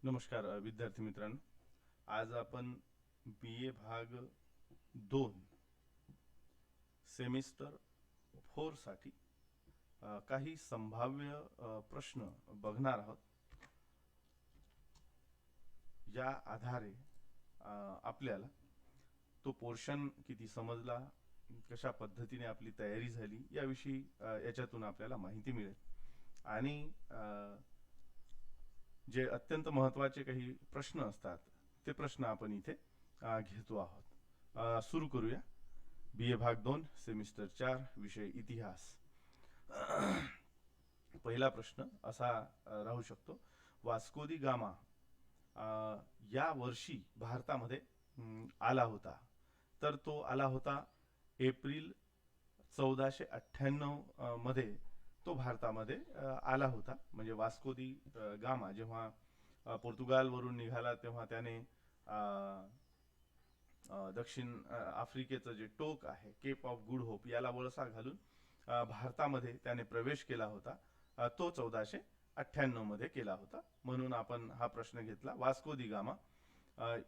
नमस्कार विद्यार्थी मित्रांनो. आज आपण BA भाग 2 सेमिस्टर 4 साठी काही संभाव्य प्रश्न बघणार आहोत. या आधारे आपल्याला तो पोर्शन किती समजला, कशा पद्धतीने आपली तयारी झाली याविषयी याच्यातून आपल्याला माहिती मिळेल. आणि जे अत्यंत महत्त्वाचे काही प्रश्न असतात ते प्रश्न आपण इथे घेतो आहोत. सुरू करूया. BA भाग 2 सेमिस्टर 4 विषय इतिहास. पहिला प्रश्न असा राहू शकतो, वास्को दी गामा या वर्षी भारतामध्ये आला होता. तर तो आला होता एप्रिल 1498 मध्ये तो भारतामध्ये आला होता. म्हणजे वास्को दी गामा जेव्हा पोर्तुगालवरून निघाला तेव्हा त्याने दक्षिण आफ्रिकेचं जे टोक आहे केप ऑफ गुड होप याला वळसा घालून भारतामध्ये त्याने प्रवेश केला होता. तो 1498 मध्ये केला होता. म्हणून आपण हा प्रश्न घेतला, वास्को दी गामा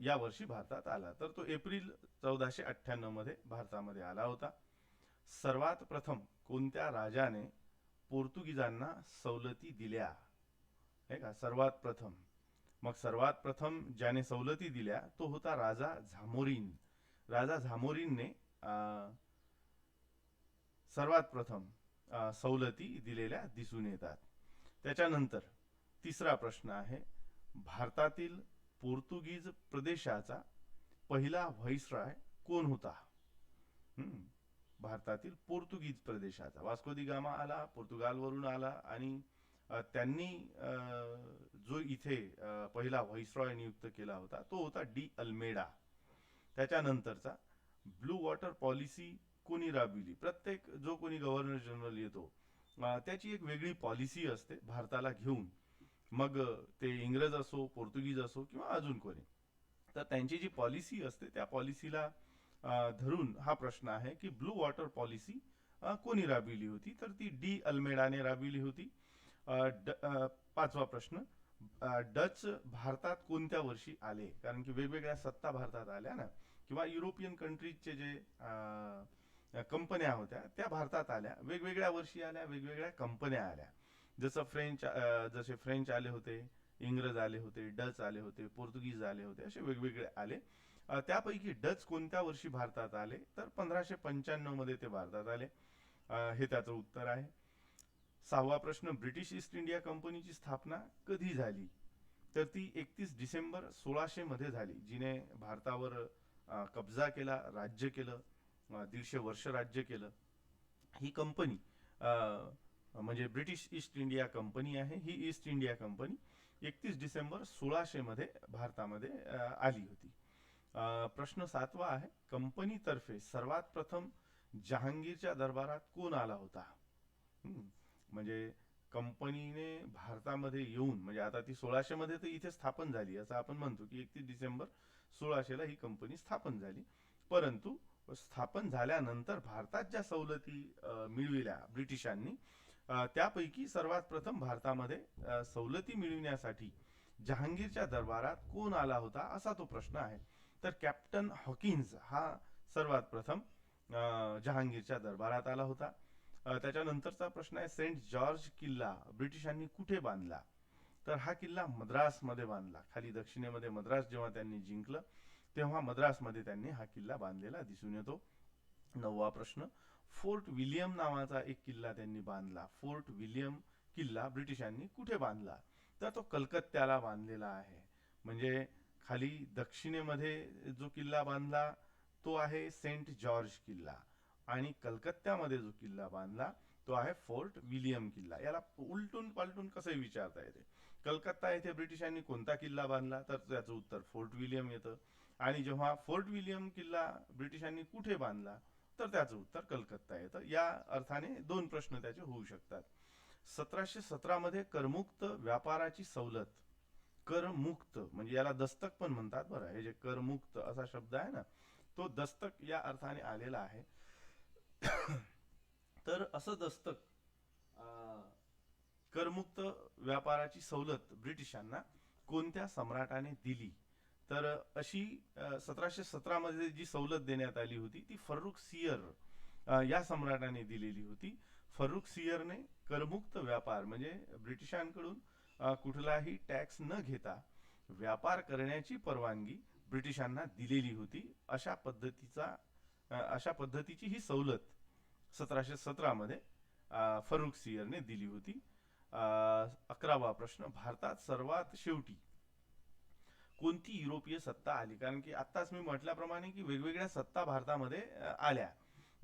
या वर्षी भारतात आला. तर तो एप्रिल 1498 मध्ये भारतामध्ये आला होता. सर्वात प्रथम कोणत्या राजाने पोर्तुगीजांना सवलती दिल्या? हे का सर्वात प्रथम. मग सर्वात प्रथम ज्याने सवलती दिल्या तो होता राजा झामोरीन. राजा झामोरीनने सर्वात प्रथम सवलती दिलेल्या दिसून येतात. त्याच्यानंतर तिसरा प्रश्न आहे, भारतातील पोर्तुगीज प्रदेशाचा पहिला व्हाईसरॉय कोण होता? भारतातील पोर्तुगीज प्रदेशाचा. वास्को दी गामा आला, पोर्तुगालवरून आला आणि त्यांनी जो इथे पहिला व्हाईसरॉय नियुक्त केला होता तो होता डी अल्मेडा. त्याच्यानंतरचा ब्लू वॉटर पॉलिसी कोणी राबविली? प्रत्येक जो कोणी गव्हर्नर जनरल येतो त्याची एक वेगळी पॉलिसी असते भारताला घेऊन. मग ते इंग्रज असो, पोर्तुगीज असो किंवा अजून कोणी, तर त्यांची जी पॉलिसी असते त्या पॉलिसीला धरून हा प्रश्न आहे की ब्लू वॉटर पॉलिसी कोणी राबविली होती? तर ती डी अल्मेडाने राबविली होती. पाचवा प्रश्न, डच भारतात कोणत्या वर्षी आले? कारण की वेगवेगळ्या सत्ता भारतात आल्या ना, किंवा युरोपियन कंट्रीजचे जे कंपन्या होत्या त्या भारतात आल्या, वेगवेगळ्या वर्षी आल्या, वेगवेगळ्या कंपन्या आल्या. जसे फ्रेंच आले होते, इंग्रज आले होते, डच आले होते, पोर्तुगीज आले होते, असे वेगवेगळे आले. त्यापैकी डच कोणत्या वर्षी भारतात आले? तर 1595 मध्ये ते भारतात आले. हे त्याचं उत्तर आहे. सहावा प्रश्न, ब्रिटिश ईस्ट इंडिया कंपनीची स्थापना कधी झाली? तर ती 31 डिसेंबर 1600 मध्ये झाली. जिने भारतावर कब्जा केला, राज्य केलं, 150 वर्ष राज्य केलं. ही कंपनी म्हणजे ब्रिटिश ईस्ट इंडिया कंपनी आहे. ही ईस्ट इंडिया कंपनी 31 डिसेंबर 1600 मध्ये भारतामध्ये आली होती. प्रश्न 7वा आहे, कंपनीतर्फे सर्वात प्रथम जहांगीरच्या दरबारात कोण आला होता? म्हणजे कंपनीने भारतामध्ये येऊन, म्हणजे आता ती 1600 मध्ये तर इथे स्थापन झाली असं आपण म्हणतो की 31 डिसेंबर 1600 ला ही कंपनी स्थापन झाली. परंतु स्थापन झाल्यानंतर भारतात ज्या सवलती मिळविल्या ब्रिटिशांनी, त्यापैकी सर्वात प्रथम भारतामध्ये सवलती मिळविण्यासाठी जहांगीरच्या दरबारात कोण आला होता असा तो प्रश्न आहे. तर कॅप्टन हॉकिन्स हा सर्वात प्रथम जहांगीरच्या दरबारात आला होता. त्याच्यानंतरचा प्रश्न आहे, सेंट जॉर्ज किल्ला ब्रिटिशांनी कुठे बांधला? तर हा किल्ला मद्रासमध्ये बांधला. खाली दक्षिणेमध्ये मद्रास जेव्हा त्यांनी जिंकलं तेव्हा मद्रासमध्ये त्यांनी हा किल्ला बांधलेला दिसून येतो. 9वा प्रश्न, फोर्ट विलियम नावाचा एक किल्ला त्यांनी बांधला. फोर्ट विलियम किल्ला ब्रिटिशांनी कुठे बांधला? तर तो कलकत्त्याला बांधलेला आहे. म्हणजे खाली दक्षिणेमध्ये जो किल्ला बांधला तो आहे सेंट जॉर्ज किल्ला, आणि कलकत्त्यामध्ये जो किल्ला बांधला तो आहे फोर्ट विलियम किल्ला. याला उलटून पालटून कसंही विचारता येते. कलकत्ता येथे ब्रिटिशांनी कोणता किल्ला बांधला? तर त्याचं उत्तर फोर्ट विलियम येतं. आणि जेव्हा फोर्ट विलियम किल्ला ब्रिटिशांनी कुठे बांधला तर त्याचं उत्तर कलकत्ता येतं. या अर्थाने दोन प्रश्न त्याचे होऊ शकतात. 1717 मध्ये करमुक्त व्यापाराची सवलत. करमुक्त म्हणजे याला दस्तक पण म्हणतात बरं. हे जे करमुक्त असा शब्द आहे ना, तो दस्तक या अर्थाने आलेला आहे. तर असं दस्तक, करमुक्त व्यापाराची सवलत ब्रिटिशांना कोणत्या सम्राटाने दिली? तर अशी 1717 मध्ये जी सवलत देण्यात आली होती ती फर्रुख सियर या सम्राटाने दिलेली होती. फर्रुख सियरने करमुक्त व्यापार म्हणजे ब्रिटिशांकडून कुठलाही टॅक्स न घेता व्यापार करण्याची परवानगी ब्रिटिशांना दिलेली होती. अशा पद्धतीची ही सवलत 1717 मध्ये फर्रुख सियरने दिली होती. 11वा प्रश्न, भारतात सर्वात शेवटी कोणती युरोपीय सत्ता आली? कारण की आत्ताच मी म्हटल्याप्रमाणे की वेगवेगळ्या सत्ता भारतामध्ये आल्या.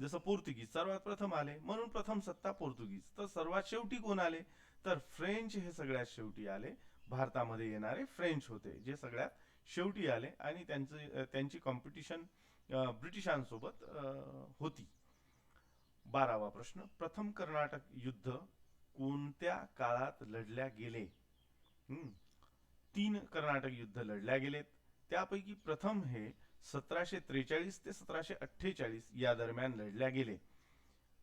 जसं पोर्तुगीज सर्वात प्रथम आले, म्हणून प्रथम सत्ता पोर्तुगीज. तर सर्वात शेवटी कोण आले? तर फ्रेंच हे सगळ्यात शेवटी आले. भारतामध्ये येणारे फ्रेंच होते जे सगळ्यात शेवटी आले आणि त्यांची कॉम्पिटिशन ब्रिटिशांसोबत होती. 12वा प्रश्न, प्रथम कर्नाटक युद्ध कोणत्या काळात लढल्या गेले? 3 कर्नाटक युद्ध लढल्या गेलेत. त्यापैकी प्रथम हे 1743 ते 1748 या दरम्यान लढल्या गेले.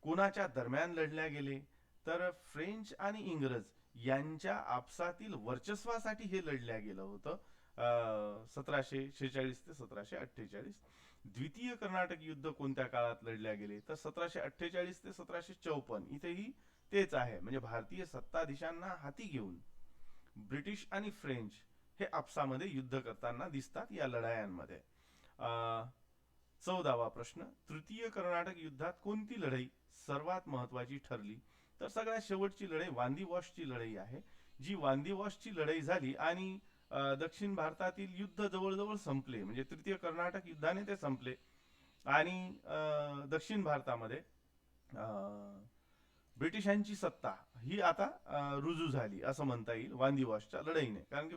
कोणाच्या दरम्यान लढल्या गेले? तर फ्रेंच आणि इंग्रज यांच्या आपसातील वर्चस्वासाठी हे लढल्या गेलं होतं 1746 ते 1748. द्वितीय कर्नाटक युद्ध कोणत्या काळात लढल्या गेले? तर 1748 ते 1754. इथेही तेच आहे, म्हणजे भारतीय सत्ताधीशांना हाती घेऊन ब्रिटिश आणि फ्रेंच हे आपसामध्ये युद्ध करताना दिसतात या लढायांमध्ये. 14वा प्रश्न, तृतीय कर्नाटक युद्धात कोणती लढाई सर्वात महत्वाची ठरली? तर सगळ्यात शेवटची लढाई वांदी वॉशची लढाई आहे. जी वांदी वॉशची लढाई झाली आणि दक्षिण भारतातील युद्ध जवळजवळ संपले, म्हणजे तृतीय कर्नाटक युद्धाने ते संपले आणि दक्षिण भारतामध्ये ब्रिटिशांची सत्ता ही आता रुजू झाली असं म्हणता येईल वांदी वॉशच्या लढाईने. कारण की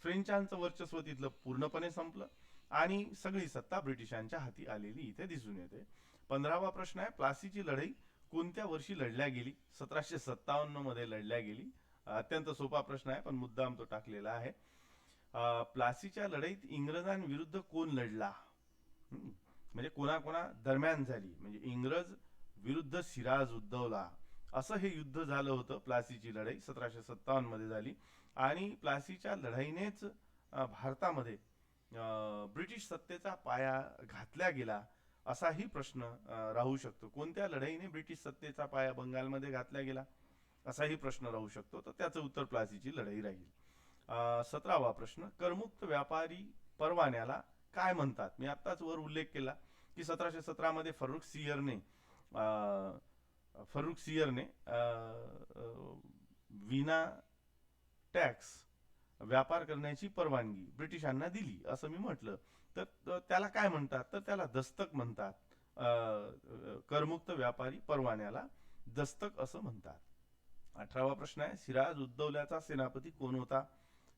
फ्रेंचांचं वर्चस्व तिथलं पूर्णपणे संपलं आणि सगळी सत्ता ब्रिटिशांच्या हाती आलेली इथे दिसून येते. 15वा प्रश्न आहे, प्लासीची लढाई कोणत्या वर्षी लढल्या गेली? 1757 मध्ये लढल्या गेली. अत्यंत सोपा प्रश्न आहे पण मुद्दाम तो टाकलेला आहे. प्लासीच्या लढाईत इंग्रजांविरुद्ध कोण लढला? म्हणजे कोणाकोणा दरम्यान झाली, म्हणजे इंग्रज विरुद्ध सिराज उद्दौला असं हे युद्ध झालं होतं. प्लासीची लढाई 1757 मध्ये झाली आणि प्लासीच्या लढाईनेच भारतामध्ये ब्रिटिश सत्तेचा पाया घातला गेला असाही प्रश्न राहू शकतो. कोणत्या लढाईने ब्रिटिश सत्तेचा पाया बंगालमध्ये घातला गेला असाही प्रश्न राहू शकतो. तर त्याचं उत्तर प्लासीची लढाई राहील. 17वा प्रश्न, करमुक्त व्यापारी परवान्याला काय म्हणतात? मी आत्ताच वर उल्लेख केला की 1717 मध्ये फर्रुख सियरने विना टॅक्स व्यापार करण्याची परवानगी ब्रिटिशांना दिली असं मी म्हटलं. तर त्याला काय म्हणतात? तर त्याला दस्तक म्हणतात. करमुक्त व्यापारी परवान्याला दस्तक असं म्हणतात. 18वा प्रश्न आहे, सिराज उद्दौल्याचा सेनापती कोण होता?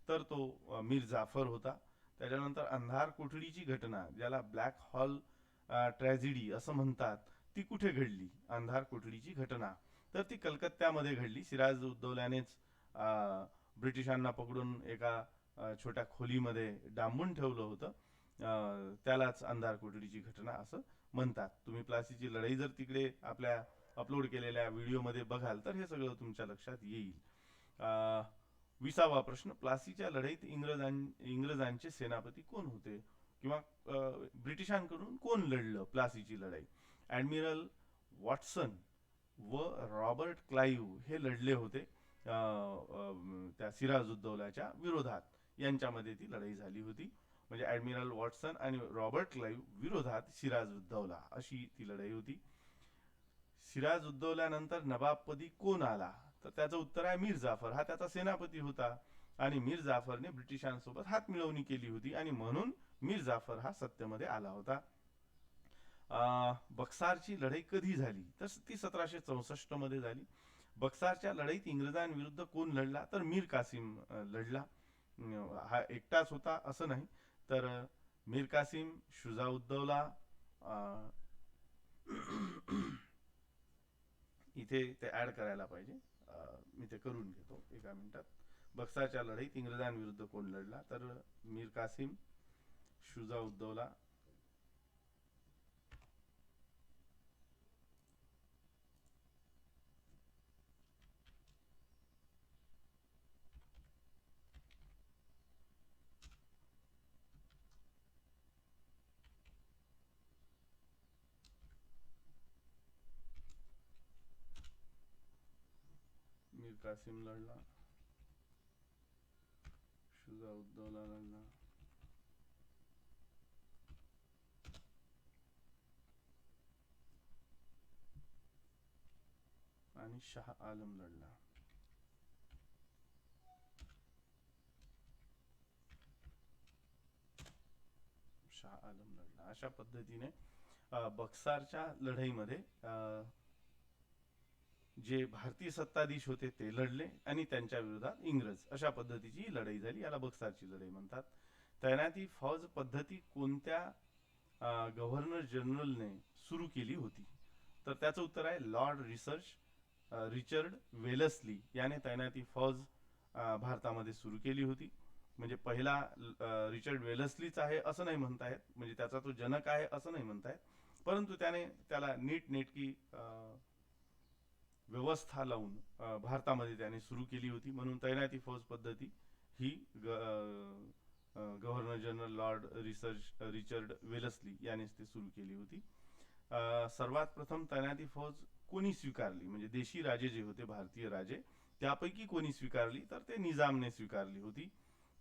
तर तो मीर जाफर होता. त्याच्यानंतर अंधार कोठडीची घटना, ज्याला ब्लॅक हॉल ट्रॅजेडी असं म्हणतात, ती कुठे घडली? अंधार कोठडीची घटना तर ती कलकत्त्यामध्ये घडली. सिराज उद्दौल्यानेच ब्रिटिशांना पकडून एका छोट्या खोलीमध्ये डांबून ठेवलं होतं. त्यालाच अंधार कोठडीची घटना असं म्हणतात. तुम्ही प्लासीची लढाई जर तिकडे आपल्या अपलोड केलेल्या व्हिडिओमध्ये बघाल तर हे सगळं तुमच्या लक्षात येईल. 20वा प्रश्न, प्लासीच्या लढाईत इंग्रजांचे सेनापती कोण होते किंवा ब्रिटिशांकडून कोण लढलं प्लासीची लढाई? ॲडमिरल वॉटसन व रॉबर्ट क्लाइव्ह हे लढले होते त्या सिराज उद्दौलाच्या विरोधात. यांच्यामध्ये ती लढाई झाली होती. म्हणजे ॲडमिरल वॉटसन आणि रॉबर्ट क्लाइव्ह विरोधात सिराज उद्दौला अशी ती लढाई होती. सिराज उद्दौल्यानंतर नवाबपदी कोण आला? तर त्याचं उत्तर आहे मीर जाफर. हा त्याचा सेनापती होता आणि मीर जाफरने ब्रिटिशांसोबत हात मिळवणी केली होती आणि म्हणून मीर जाफर हा सत्तेमध्ये आला होता. बक्सारची लढाई कधी झाली? तर ती 1764 मध्ये झाली. बक्सारच्या लढाईत इंग्रजांविरुद्ध कोण लढला? तर मीर कासिम लढला. हा एकटाच होता असं नाही, तर मीर कासिम, शुजाउद्दौला, इथे ते ऍड करायला पाहिजे, मी ते करून घेतो एका मिनिटात. बक्सारच्या लढाईत इंग्रजांविरुद्ध कोण लढला? तर मीर कासिम, शुजाउद्दौला, कासिम लढला, शुजा उद्दौला लढला, आणि शाह आलम लढला. शाह आलम लढला. अशा पद्धतीने बक्सारच्या लढाईमध्ये जे भारतीय सत्ताधीश होते ते लढले आणि त्यांच्या विरोधात इंग्रज, अशा पद्धतीची लढाई झाली. याला बक्सारची लढाई म्हणतात. तैनाती फौज पद्धती कोणत्या गव्हर्नर जनरलने सुरू केली होती? तर त्याचं उत्तर आहे लॉर्ड रिचर्ड वेलस्ली याने तैनाती फौज भारतामध्ये सुरू केली होती. म्हणजे पहिला रिचर्ड वेलस्लीच आहे असं नाही म्हणतायत, म्हणजे त्याचा तो जनक आहे असं नाही म्हणतायत, परंतु त्याने त्याला नीटनेटकी व्यवस्था लावून भारतामध्ये त्याने सुरू केली होती. म्हणून तैनाती फौज पद्धती ही governor general Lord Richard Wellesley यानेच ते सुरू केली होती. सर्वात प्रथम तैनाती फौज कोणी स्वीकारली? म्हणजे देशी राजे जे होते, भारतीय राजे, त्यापैकी कोणी स्वीकारली? तर ते निजामने स्वीकारली होती.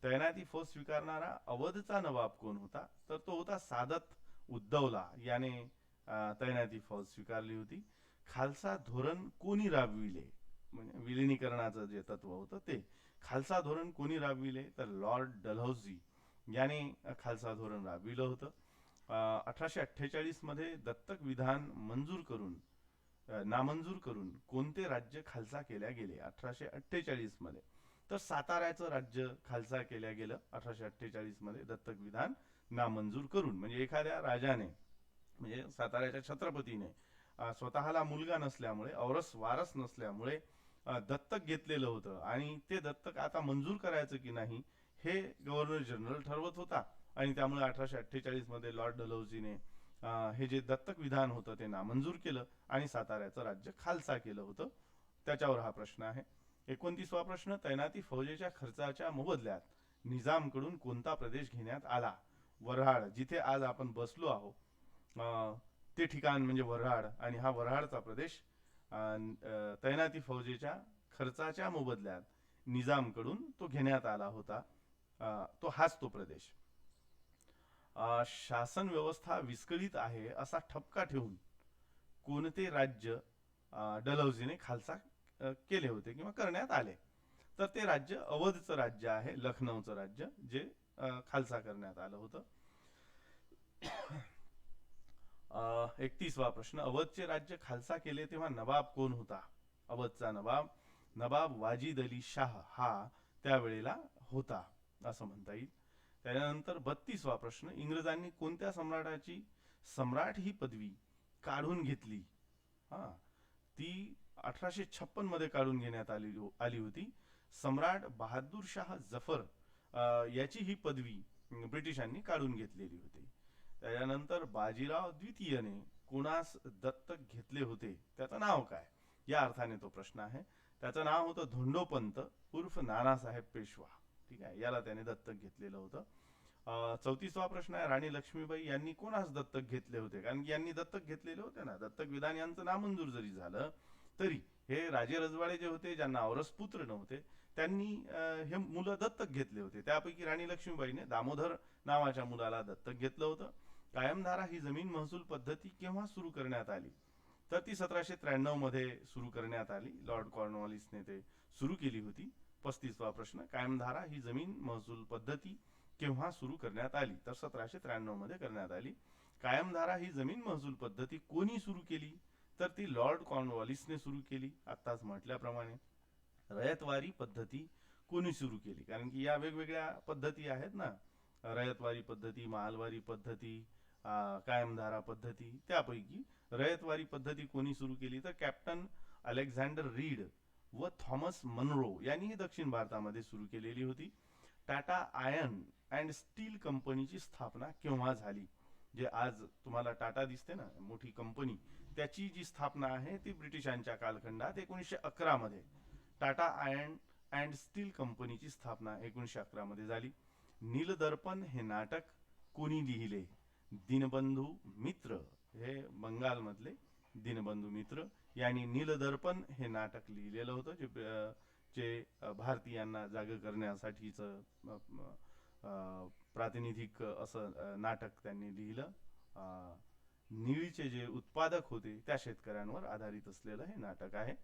तैनाती फौज स्वीकारणारा अवधचा नवाब कोण होता? तर तो होता सादत उद्दौला याने तैनाती फौज स्वीकारली होती. खालसा धोरण कोणी राबविले? म्हणजे विलिनीकरणाचं जे तत्व होतं ते. खालसा धोरण कोणी राबविले? तर लॉर्ड डलहौसी याने खालसा धोरण राबविलं होतं. 1848 मध्ये दत्तक विधान नामंजूर करून कोणते राज्य खालसा केल्या गेले? 1848 मध्ये तर साताऱ्याचं राज्य खालसा केल्या गेलं 1848 मध्ये दत्तक विधान नामंजूर करून. म्हणजे एखाद्या राजाने, म्हणजे साताऱ्याच्या छत्रपतीने स्वतःला मुलगा नसल्यामुळे, औरस वारस नसल्यामुळे दत्तक घेतलेलं होतं आणि ते दत्तक आता मंजूर करायचं की नाही हे गव्हर्नर जनरल ठरवत होता. आणि त्यामुळे 1848 मध्ये लॉर्ड डलहौसीने हे जे दत्तक विधान होतं ते नामंजूर केलं आणि साताऱ्याचं राज्य खालसा केलं होतं. त्याच्यावर हा प्रश्न आहे. 29वा प्रश्न, तैनाती फौजेच्या खर्चाच्या मोबदल्यात निजामकडून कोणता प्रदेश घेण्यात आला? वऱ्हाड, जिथे आज आपण बसलो आहोत ते ठिकाण म्हणजे वऱ्हाड, आणि हा वऱ्हाडचा प्रदेश तैनाती फौजेच्या खर्चाच्या मोबदल्यात निजामकडून तो घेण्यात आला होता. तो हाच तो प्रदेश. शासन व्यवस्था विस्कळीत आहे असा ठपका ठेवून कोणते राज्य डलहौसीने खालसा केले होते किंवा करण्यात आले? तर ते राज्य अवधचं राज्य आहे, लखनौचं राज्य, जे खालसा करण्यात आलं होतं. 31वा प्रश्न, अवधचे राज्य खालसा केले तेव्हा नवाब कोण होता? अवधचा नवाब वाजिद अली शाह हा त्यावेळेला होता असं म्हणता येईल. त्यानंतर 32वा प्रश्न, इंग्रजांनी कोणत्या सम्राटाची सम्राट ही पदवी काढून घेतली? ती 1856 मध्ये काढून घेण्यात आली होती. सम्राट बहादूर शाह जफर याची ही पदवी ब्रिटिशांनी काढून घेतलेली होती. त्यानंतर बाजीराव द्वितीयने कोणास दत्तक घेतले होते? त्याचं नाव काय? या अर्थाने तो प्रश्न आहे. त्याचं नाव होतं धोंडोपंत उर्फ नानासाहेब पेशवा. ठीक आहे, याला त्याने दत्तक घेतलेलं होतं. 34वा प्रश्न आहे, राणी लक्ष्मीबाई यांनी कोणास दत्तक घेतले होते? कारण की यांनी दत्तक घेतलेले होते ना, दत्तक विधान यांचं नामंजूर जरी झालं तरी हे राजे रजवाडे जे होते, ज्यांना औरस पुत्र नव्हते, त्यांनी हे मुलं दत्तक घेतले होते. त्यापैकी राणी लक्ष्मीबाईने दामोदर नावाच्या मुलाला दत्तक घेतलं होतं. कायमधारा ही जमीन महसूल पद्धती केव्हा सुरू करण्यात आली? तर ती 1793 मध्ये सुरू करण्यात आली. लॉर्ड कॉर्नवॉलिसने ते सुरू केली होती. 35वा प्रश्न, कायमधारा ही जमीन महसूल पद्धती केव्हा सुरू करण्यात आली? तर 1793 मध्ये करण्यात आली. कायमधारा ही जमीन महसूल पद्धती कोणी सुरू केली? तर ती लॉर्ड कॉर्नवॉलिसने सुरू केली. आत्ताच म्हटल्याप्रमाणे. रयतवारी पद्धती कोणी सुरू केली? कारण की या वेगवेगळ्या पद्धती आहेत ना, रयतवारी पद्धती, महालवारी पद्धती, कायमधारा पद्धती, त्यापैकी रयतवारी पद्धती कोणी सुरू केली? तर कॅप्टन अलेक्झांडर रीड व थॉमस मनरो यांनी दक्षिण भारतामध्ये सुरू केलेली होती. टाटा आयर्न अँड स्टील कंपनीची स्थापना केव्हा झाली? जे आज तुम्हाला टाटा दिसते ना, मोठी कंपनी, त्याची जी स्थापना आहे ती ब्रिटिशांच्या कालखंडात 1911 मध्ये टाटा आयर्न अँड स्टील कंपनीची स्थापना 1911 मध्ये झाली. नीलदर्पण हे नाटक कोणी लिहिले? दीनबंधू मित्र, हे बंगालमधले दीनबंधू मित्र यांनी नीलदर्पण हे नाटक लिहिलेलं होतं, जे भारतीयांना जाग करण्यासाठीच प्रातिनिधिक असं नाटक त्यांनी लिहिलं. निळीचे जे उत्पादक होते त्या शेतकऱ्यांवर आधारित असलेलं हे नाटक आहे.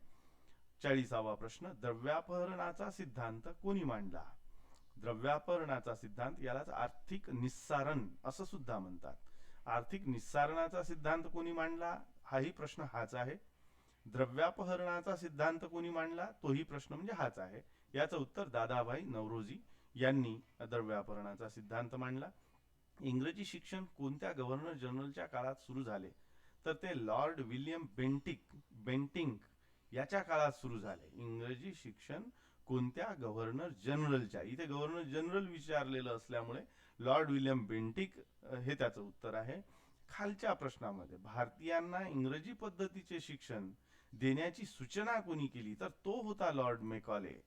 40वा प्रश्न, द्रव्यापहरणाचा सिद्धांत कोणी मांडला? द्रव्यापहरणाचा सिद्धांत यालाच आर्थिक निस्सारण असं सुद्धा म्हणतात. आर्थिक निस्सारणाचा सिद्धांत कोणी मांडला हाही प्रश्न हाच आहे. द्रव्यापहरणाचा सिद्धांत कोणी मांडला तोही प्रश्न म्हणजे हाच आहे. याचं उत्तर दादाभाई नौरोजी यांनी द्रव्यापहरणाचा सिद्धांत मांडला. इंग्रजी शिक्षण कोणत्या गव्हर्नर जनरलच्या काळात सुरू झाले? तर ते लॉर्ड विल्यम बेंटिंक याच्या काळात सुरू झाले. इंग्रजी शिक्षण कोणत्या गव्हर्नर जनरलच्या, इथे गव्हर्नर जनरल विचारलेलं असल्यामुळे लॉर्ड विल्यम बेंटिक हे त्याचं उत्तर आहे. खालच्या प्रश्नामध्ये भारतीयांना इंग्रजी पद्धतीचे शिक्षण देण्याची सूचना कोणी केली? तर तो होता लॉर्ड मेकॉले.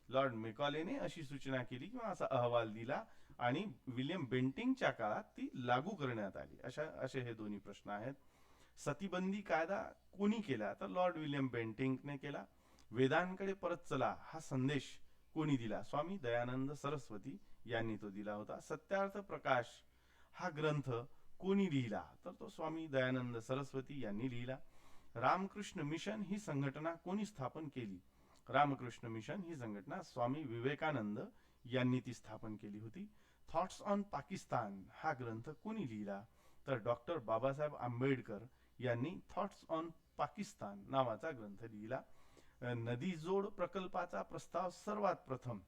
लॉर्ड मेकॉलेने अशी सूचना केली किंवा असा अहवाल दिला आणि विल्यम बेंटिंकच्या काळात ती लागू करण्यात आली. असे हे दोन्ही प्रश्न आहेत. सतीबंदी कायदा कोणी केला? तर लॉर्ड विल्यम बेंटिंकने केला. वेदांकडे परत चला हा संदेश कोणी दिला? स्वामी दयानंद सरस्वती यांनी तो दिला होता. सत्यार्थ प्रकाश हा ग्रंथ कोणी लिहिला? तर तो स्वामी दयानंद सरस्वती यांनी लिहिला. रामकृष्ण मिशन ही संघटना कोणी स्थापन केली? रामकृष्ण मिशन ही संघटना स्वामी विवेकानंद यांनी ती स्थापन केली होती. थॉट्स ऑन पाकिस्तान हा ग्रंथ कोणी लिहिला? तर डॉक्टर बाबासाहेब आंबेडकर यांनी थॉट्स ऑन पाकिस्तान नावाचा ग्रंथ लिहिला. नदी जोड प्रकल्पाचा प्रस्ताव सर्वात प्रथम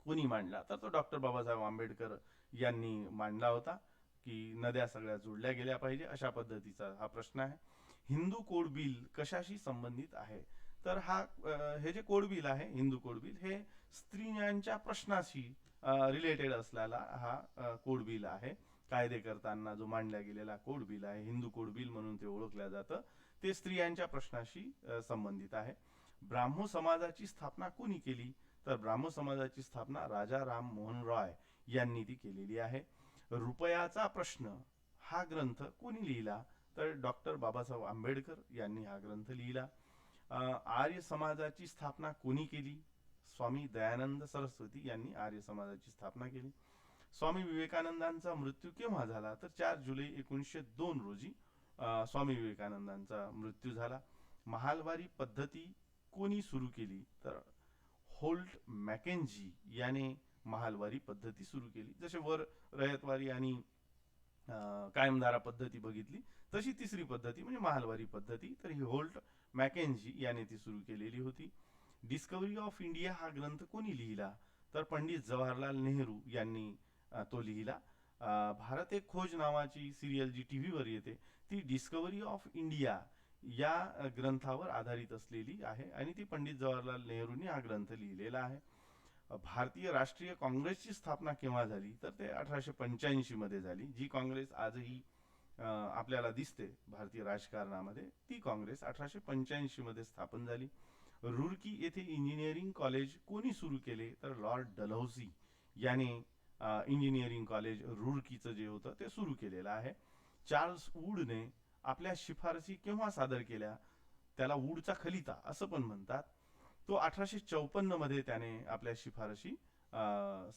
कोणी मांडला? तर तो डॉक्टर बाबासाहेब आंबेडकर यांनी मांडला होता की नद्या सगळ्या जोडल्या गेल्या पाहिजे अशा पद्धतीचा हा प्रश्न आहे. हिंदू कोड बिल कशाशी संबंधित आहे? तर हे जे कोड बिल आहे, हिंदू कोड बिल, हे स्त्रियांच्या प्रश्नाशी रिलेटेड असलेला हा कोड बिल आहे. कायदे करताना जो मांडला गेलेला कोड बिल आहे, हिंदू कोड बिल म्हणून ते ओळखलं जातं. ते स्त्रियांच्या प्रश्नाशी संबंधित आहे. ब्राह्मो समाजाची स्थापना कोणी केली? तर ब्राह्मो समाजाची स्थापना राजा राम मोहन रॉय यांनी ती केलेली आहे. रुपयाचा प्रश्न हा ग्रंथ कोणी लिहिला? तर डॉक्टर बाबासाहेब आंबेडकर यांनी हा ग्रंथ लिहिला. आर्य समाजाची स्थापना कोणी केली? स्वामी दयानंद सरस्वती यांनी आर्य समाजाची स्थापना केली. स्वामी विवेकानंदांचा मृत्यू केव्हा झाला? तर 4 जुलै 1902 रोजी स्वामी विवेकानंदांचा मृत्यू झाला. महालवारी पद्धती कोणी सुरू केली? तर होल्ट मॅकेंजी याने महालवारी पद्धती सुरू केली. जसे वर रयतवारी आणि कायमधारा पद्धती बघितली, तशी तिसरी पद्धती म्हणजे महालवारी पद्धती, तर ही होल्ट मॅकेंजी याने ती सुरू केलेली होती. डिस्कवरी ऑफ इंडिया हा ग्रंथ कोणी लिहिला? तर पंडित जवाहरलाल नेहरू यांनी तो लिहिला. भारत एक खोज नावाची सिरियल जी टीव्हीवर येते ती डिस्कवरी ऑफ इंडिया या ग्रंथावर आधारित असलेली आहे आणि ती पंडित जवाहरलाल नेहरूंनी हा ग्रंथ लिहिलेला आहे. भारतीय राष्ट्रीय काँग्रेसची स्थापना केव्हा झाली? तर ते 1885 मध्ये झाली. जी काँग्रेस आजही आपल्याला दिसते भारतीय राजकारणामध्ये, ती काँग्रेस 1885 मध्ये स्थापन झाली. रुरकी येथे इंजिनिअरिंग कॉलेज कोणी सुरू केले? तर लॉर्ड डलहौसी याने इंजिनिअरिंग कॉलेज रुरकीचं जे होतं ते सुरू केलेलं आहे. चार्ल्स वूडने आपल्या शिफारसी केव्हा सादर केल्या? त्याला वूडचा खलिता असं पण म्हणतात. तो 1854 मध्ये त्याने आपल्या शिफारशी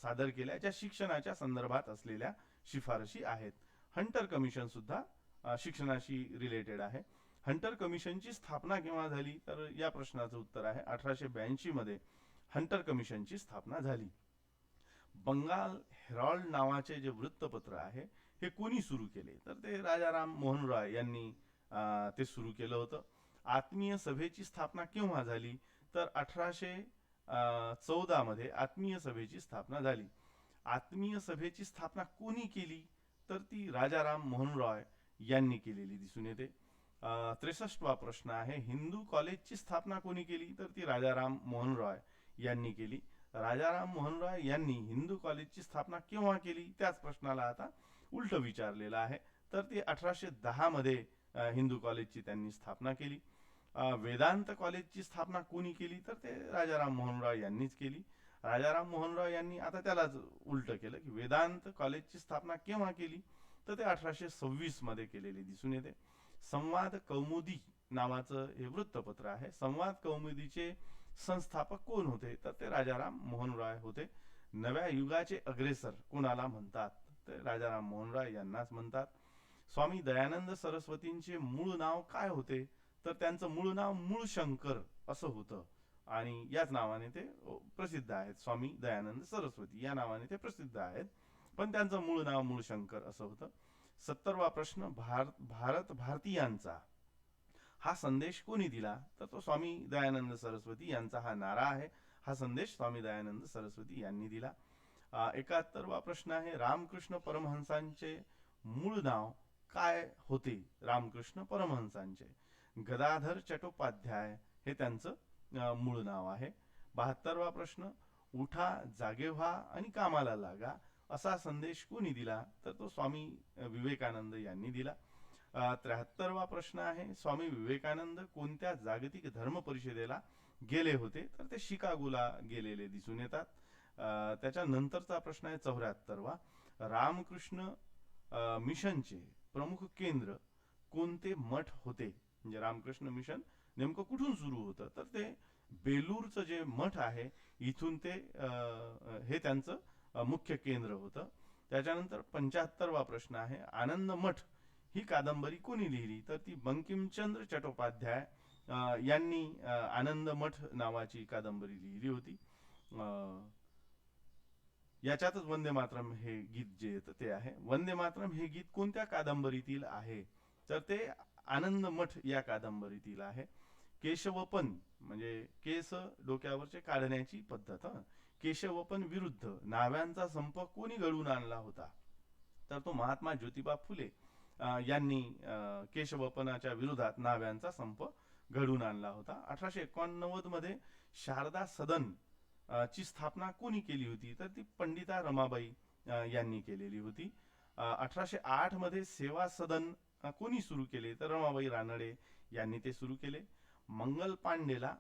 सादर केल्या, ज्या शिक्षणाच्या संदर्भात असलेल्या शिफारशी आहेत. हंटर कमिशन सुद्धा शिक्षणाशी रिलेटेड आहे. हंटर कमिशनची स्थापना केव्हा झाली? तर या प्रश्नाचं उत्तर आहे 1882 मध्ये हंटर कमिशनची स्थापना झाली. बंगाल हेराल्ड नावाचे जे वृत्तपत्र आहे हे कोणी सुरू केले? तर ते राजाराम मोहन रॉय यांनी ते सुरू केलं होतं. आत्मीय सभेची स्थापना केव्हा झाली? तर 1814 मध्ये आत्मीय सभेची स्थापना झाली. आत्मीय सभेची स्थापना कोणी केली? तर ती राजाराम मोहन रॉय यांनी केलेली दिसून येते. 63वा प्रश्न आहे, हिंदू कॉलेजची स्थापना कोणी केली? तर ती राजाराम मोहन रॉय यांनी केली. राजाराम मोहन रॉय यांनी हिंदू कॉलेजची स्थापना केव्हा केली? त्याच प्रश्नाला आता उलट विचारलेलं आहे. तर ती 1810 मध्ये हिंदू कॉलेजची त्यांनी स्थापना केली. वेदांत कॉलेजची स्थापना कोणी केली? तर ते राजाराम मोहन रॉय यांनीच केली. राजाराम मोहन रॉय यांनी आता त्यालाच उलट केलं की वेदांत कॉलेजची स्थापना केव्हा केली? तर ते 1826 मध्ये केलेली दिसून येते. संवाद कौमुदी नावाचं हे वृत्तपत्र आहे. संवाद कौमुदीचे संस्थापक कोण होते? तर ते राजाराम मोहन रॉय होते. नव्या युगाचे अग्रेसर कोणाला म्हणतात? ते राजाराम मोहन रॉय यांनाच म्हणतात. स्वामी दयानंद सरस्वतींचे मूळ नाव काय होते? तर त्यांचं मूळ नाव मूळशंकर असं होतं आणि याच नावाने ते प्रसिद्ध आहेत. स्वामी दयानंद सरस्वती या नावाने ते प्रसिद्ध आहेत, पण त्यांचं मूळ नाव मूळशंकर असं होतं. 70वा प्रश्न, भारत भारतीयांचा हा संदेश कोणी दिला? तर तो स्वामी दयानंद सरस्वती यांचा हा नारा आहे. हा संदेश स्वामी दयानंद सरस्वती यांनी दिला. 71वा प्रश्न आहे, रामकृष्ण परमहंसांचे मूळ नाव काय होते? रामकृष्ण परमहंसांचे गदाधर चट्टोपाध्याय हे त्यांचं मूळ नाव आहे. 72वा प्रश्न, उठा जागे व्हा आणि कामाला लागा असा संदेश कोणी दिला? तर तो स्वामी विवेकानंद यांनी दिला. 73वा प्रश्न आहे, स्वामी विवेकानंद कोणत्या जागतिक धर्म परिषदेला गेले होते? तर ते शिकागोला गेलेले दिसून येतात. त्याच्यानंतरचा प्रश्न आहे 74वा, रामकृष्ण मिशनचे प्रमुख केंद्र कोणते मठ होते? म्हणजे रामकृष्ण मिशन नेमकं कुठून सुरू होतं? तर ते बेलूरचं जे मठ आहे इथून ते हे त्यांचं मुख्य केंद्र होतं. त्याच्यानंतर 75वा प्रश्न आहे, आनंद मठ ही कादंबरी कोणी लिहिली? तर ती बंकिमचंद्र चट्टोपाध्याय यांनी आनंद मठ नावाची कादंबरी लिहिली होती. याच्यातच वंदे मातरम हे गीत जे येतं ते आहे. वंदे मातरम हे गीत कोणत्या कादंबरीतील आहे? तर ते आनंद मठ या कादंबरीतील आहे. केशवपन म्हणजे केस डोक्यावरचे काढण्याची पद्धत. केशवपन विरुद्ध नाव्यांचा संप कोणी घडवून आणला होता? तर तो महात्मा ज्योतिबा फुले यांनी केशवपनाच्या विरोधात नाव्यांचा संप घडवून आणला होता. 1889 मध्ये शारदा सदन ची स्थापना कोणी केली होती? तर ती पंडिता रमाबाई यांनी केलेली होती. 1808 मध्ये सेवा सदन कोणी सुरू केले? तर रमाबाई रानडे यांनी ते सुरू केले. मंगल पांडेला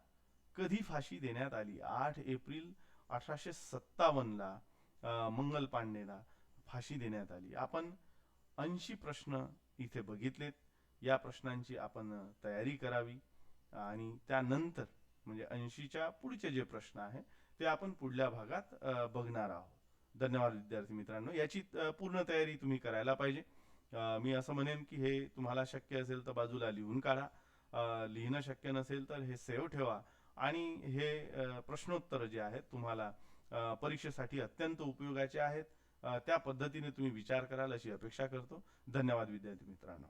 कधी फाशी देण्यात आली? 8 एप्रिल 1857 ला मंगल पांडेला फाशी देण्यात आली. आपण 80 प्रश्न इथे बघितलेत. या प्रश्नांची आपण तयारी करावी आणि त्यानंतर म्हणजे 80च्या पुढचे जे प्रश्न आहे ते आपण पुढल्या भागात बघणार आहोत. धन्यवाद विद्यार्थी मित्रांनो. याची पूर्ण तयारी तुम्ही करायला पाहिजे. मी असं म्हणेन की हे तुम्हाला शक्य असेल तर बाजूला लिहून काढा. लिहिणं शक्य नसेल तर हे सेव्ह ठेवा आणि हे प्रश्नोत्तर जे आहेत तुम्हाला परीक्षेसाठी अत्यंत उपयोगाचे आहेत. त्या पद्धतीने तुम्ही विचार कराल अशी अपेक्षा करतो. धन्यवाद विद्यार्थी मित्रांनो.